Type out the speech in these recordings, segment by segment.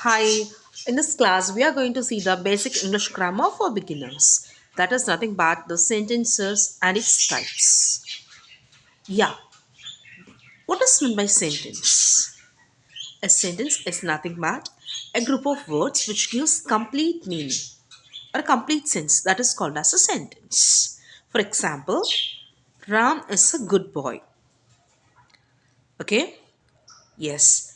Hi, in this class, we are going to see the basic English grammar for beginners. That is nothing but the sentences and its types. Yeah, what is meant by sentence? A sentence is nothing but a group of words which gives complete meaning or a complete sense that is called as a sentence. For example, Ram is a good boy. Okay? Yes.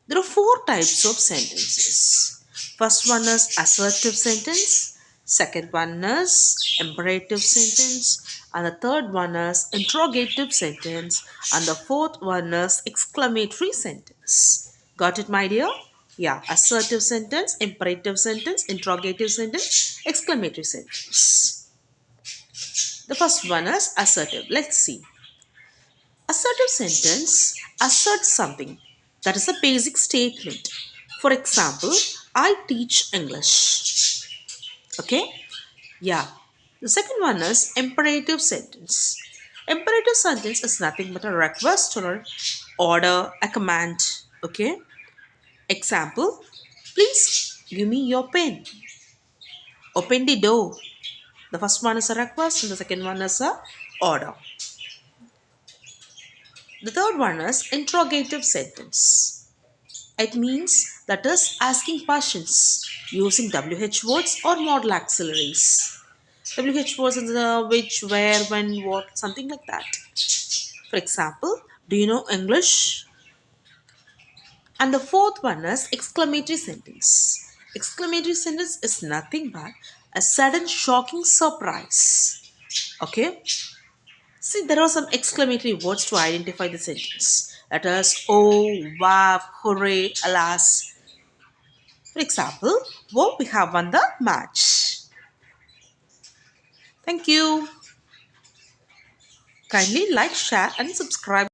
There are four types of sentences. First one is assertive sentence, second one is imperative sentence, and the third one is interrogative sentence, and the fourth one is exclamatory sentence. Got it, my dear? Yeah, assertive sentence, imperative sentence, interrogative sentence, exclamatory sentence. The first one is assertive. Let's see. Assertive sentence asserts something. That is a basic statement. For example, I teach English. Okay? Yeah. The second one is imperative sentence. Imperative sentence is nothing but a request or order, a command. Okay? Example, please give me your pen. Open the door. The first one is a request and the second one is a order. The third one is interrogative sentence. It means that is asking questions using WH words or modal auxiliaries. WH words is the which, where, when, what, something like that. For example, do you know English? And the fourth one is exclamatory sentence. Exclamatory sentence is nothing but a sudden shocking surprise. Okay? See, there are some exclamatory words to identify the sentence. That is, oh, wow, hooray, alas. For example, well, we have won the match. Thank you. Kindly like, share, and subscribe.